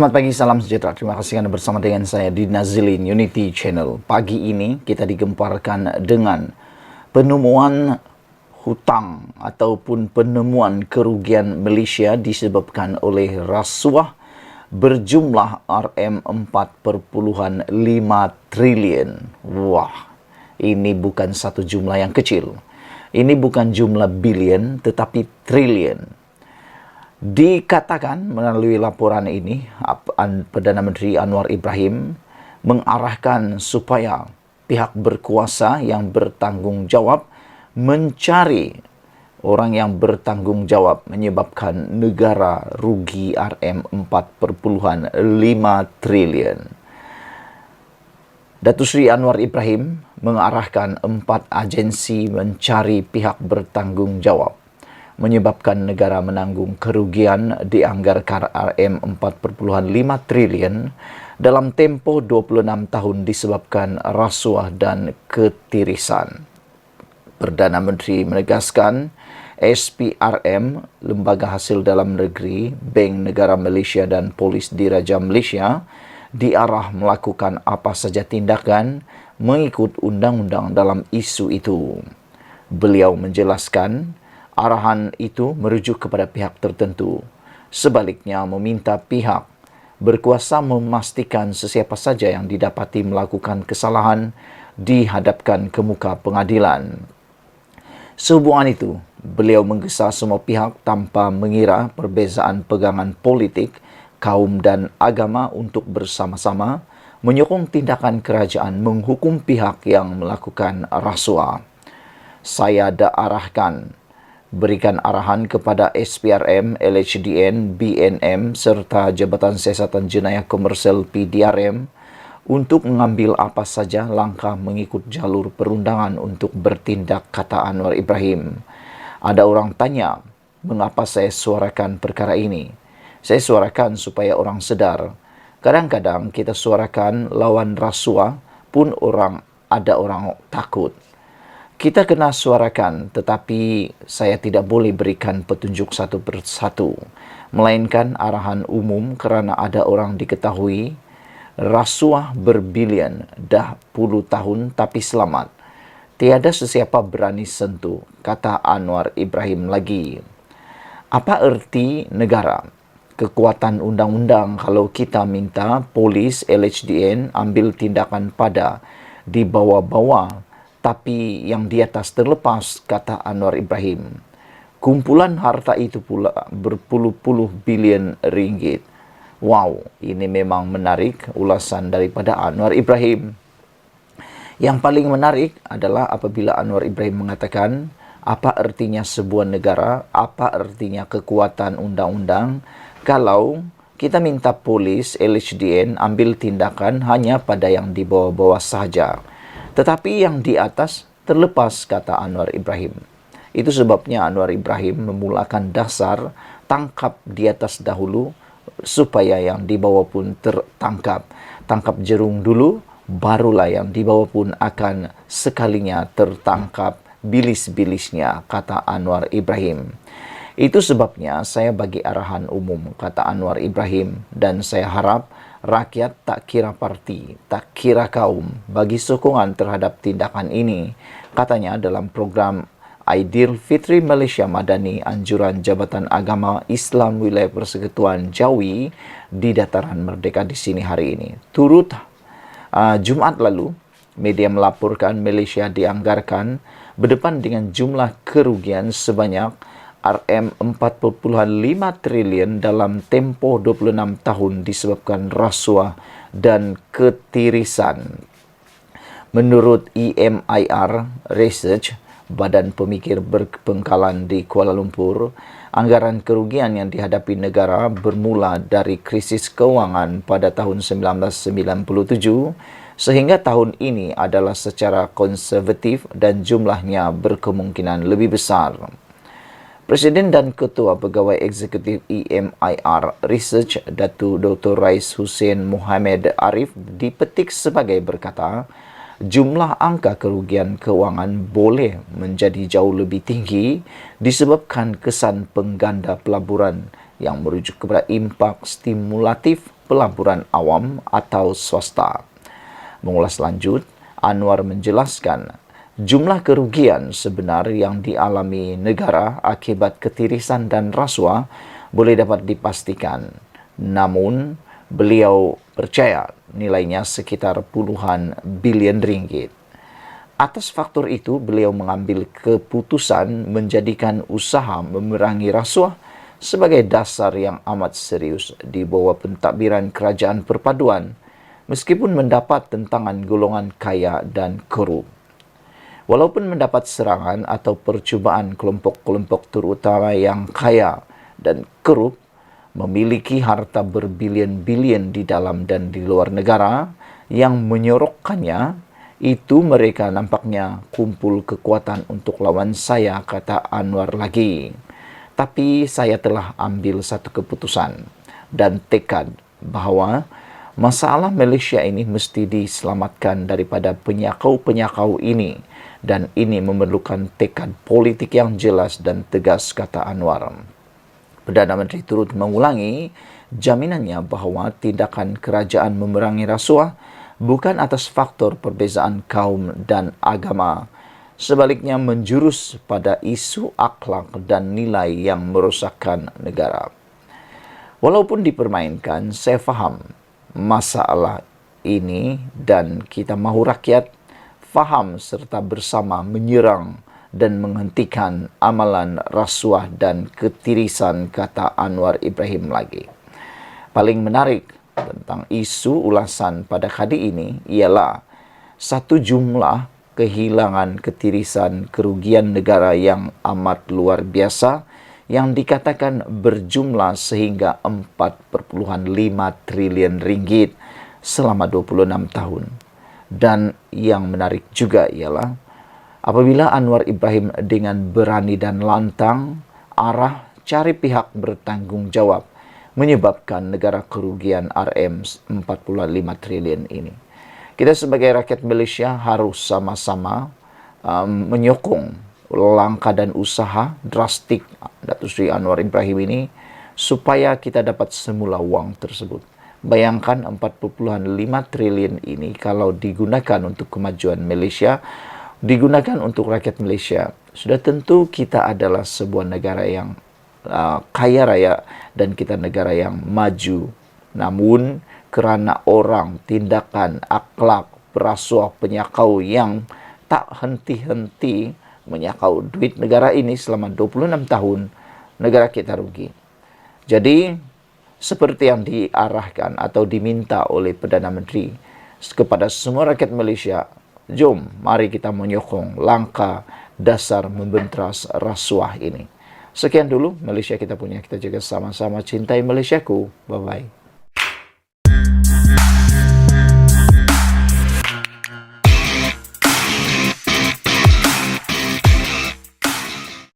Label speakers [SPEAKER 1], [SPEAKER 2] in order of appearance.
[SPEAKER 1] Selamat pagi, salam sejahtera. Terima kasih Anda bersama dengan saya di Nazilin Unity Channel. Pagi ini kita digemparkan dengan penemuan hutang ataupun penemuan kerugian Malaysia disebabkan oleh rasuah berjumlah RM4,5 triliun. Wah, ini bukan satu jumlah yang kecil. Ini bukan jumlah bilion tetapi triliun. Dikatakan melalui laporan ini, Perdana Menteri Anwar Ibrahim mengarahkan supaya pihak berkuasa yang bertanggungjawab mencari orang yang bertanggungjawab menyebabkan negara rugi RM4,5 triliun. Datuk Seri Anwar Ibrahim mengarahkan 4 agensi mencari pihak bertanggungjawab menyebabkan negara menanggung kerugian dianggarkan RM4,5 triliun dalam tempoh 26 tahun disebabkan rasuah dan ketirisan. Perdana Menteri menegaskan SPRM, Lembaga Hasil Dalam Negeri, Bank Negara Malaysia dan Polis Diraja Malaysia diarah melakukan apa saja tindakan mengikut undang-undang dalam isu itu. Beliau menjelaskan arahan itu merujuk kepada pihak tertentu. Sebaliknya, meminta pihak berkuasa memastikan sesiapa saja yang didapati melakukan kesalahan dihadapkan ke muka pengadilan. Sehubungan itu, beliau menggesa semua pihak tanpa mengira perbezaan pegangan politik, kaum dan agama untuk bersama-sama menyokong tindakan kerajaan menghukum pihak yang melakukan rasuah. Saya berikan arahan kepada SPRM, LHDN, BNM serta Jabatan Siasatan Jenayah Komersial PDRM untuk mengambil apa saja langkah mengikut jalur perundangan untuk bertindak, kata Anwar Ibrahim. Ada orang tanya, mengapa saya suarakan perkara ini? Saya suarakan supaya orang sedar. Kadang-kadang kita suarakan lawan rasuah pun ada orang takut. Kita kena suarakan, tetapi saya tidak boleh berikan petunjuk satu persatu, melainkan arahan umum kerana ada orang diketahui rasuah berbilion dah puluh tahun tapi selamat. Tiada sesiapa berani sentuh, kata Anwar Ibrahim lagi. Apa erti negara? Kekuatan undang-undang kalau kita minta polis LHDN ambil tindakan pada di bawah-bawah, tapi yang di atas terlepas, kata Anwar Ibrahim. Kumpulan harta itu pula berpuluh-puluh bilion ringgit. Wow, ini memang menarik ulasan daripada Anwar Ibrahim. Yang paling menarik adalah apabila Anwar Ibrahim mengatakan apa artinya sebuah negara, apa artinya kekuatan undang-undang kalau kita minta polis LHDN ambil tindakan hanya pada yang di bawah-bawah sahaja. Tetapi yang di atas terlepas, kata Anwar Ibrahim. Itu sebabnya Anwar Ibrahim memulakan dasar tangkap di atas dahulu supaya yang di bawah pun tertangkap. Tangkap jerung dulu, barulah yang di bawah pun akan sekalinya tertangkap bilis-bilisnya, kata Anwar Ibrahim. Itu sebabnya saya bagi arahan umum, kata Anwar Ibrahim, dan saya harap rakyat tak kira parti, tak kira kaum bagi sokongan terhadap tindakan ini, katanya dalam program Aidilfitri Malaysia Madani Anjuran Jabatan Agama Islam Wilayah Persekutuan Jawi di Dataran Merdeka di sini hari ini. Jumaat lalu, media melaporkan Malaysia dianggarkan berdepan dengan jumlah kerugian sebanyak RM4,5 triliun dalam tempoh 26 tahun disebabkan rasuah dan ketirisan. Menurut EMIR Research, Badan Pemikir Berpengkalan di Kuala Lumpur, anggaran kerugian yang dihadapi negara bermula dari krisis keuangan pada tahun 1997 sehingga tahun ini adalah secara konservatif dan jumlahnya berkemungkinan lebih besar. Presiden dan Ketua Pegawai Eksekutif EMIR Research, Datuk Dr. Rais Hussein Mohamed Arif dipetik sebagai berkata, jumlah angka kerugian keuangan boleh menjadi jauh lebih tinggi disebabkan kesan pengganda pelaburan yang merujuk kepada impak stimulatif pelaburan awam atau swasta. Mengulas lanjut, Anwar menjelaskan jumlah kerugian sebenar yang dialami negara akibat ketirisan dan rasuah boleh dapat dipastikan. Namun, beliau percaya nilainya sekitar puluhan bilion ringgit. Atas faktor itu, beliau mengambil keputusan menjadikan usaha memerangi rasuah sebagai dasar yang amat serius di bawah pentadbiran kerajaan perpaduan, meskipun mendapat tentangan golongan kaya dan korup. Walaupun mendapat serangan atau percubaan kelompok-kelompok terutama yang kaya dan korup, memiliki harta berbilion-bilion di dalam dan di luar negara yang menyorokkannya, itu mereka nampaknya kumpul kekuatan untuk lawan saya, kata Anwar lagi. Tapi saya telah ambil satu keputusan dan tekad bahawa masalah Malaysia ini mesti diselamatkan daripada penyakau-penyakau ini, dan ini memerlukan tekad politik yang jelas dan tegas, kata Anwar. Perdana Menteri turut mengulangi jaminannya bahawa tindakan kerajaan memerangi rasuah bukan atas faktor perbezaan kaum dan agama. Sebaliknya menjurus pada isu akhlak dan nilai yang merosakkan negara. Walaupun dipermainkan, saya faham masalah ini dan kita mahu rakyat faham serta bersama menyerang dan menghentikan amalan rasuah dan ketirisan, kata Anwar Ibrahim lagi. Paling menarik tentang isu ulasan pada kali ini ialah satu jumlah kehilangan, ketirisan, kerugian negara yang amat luar biasa yang dikatakan berjumlah sehingga 4,5 trilion ringgit selama 26 tahun. Dan yang menarik juga ialah apabila Anwar Ibrahim dengan berani dan lantang arah cari pihak bertanggung jawab menyebabkan negara kerugian RM 45 trilion ini. Kita sebagai rakyat Malaysia harus sama-sama menyokong langkah dan usaha drastik Datuk Seri Anwar Ibrahim ini supaya kita dapat semula wang tersebut. Bayangkan 4,5 trilion ini kalau digunakan untuk kemajuan Malaysia, digunakan untuk rakyat Malaysia, sudah tentu kita adalah sebuah negara yang kaya raya dan kita negara yang maju. Namun kerana orang, tindakan, akhlak, perasuah, penyakau yang tak henti-henti menyakau duit negara ini selama 26 tahun, negara kita rugi. Jadi, seperti yang diarahkan atau diminta oleh Perdana Menteri kepada semua rakyat Malaysia, jom mari kita menyokong langkah dasar membenteras rasuah ini. Sekian dulu Malaysia kita punya, kita jaga sama-sama, cintai Malaysiaku. Bye-bye.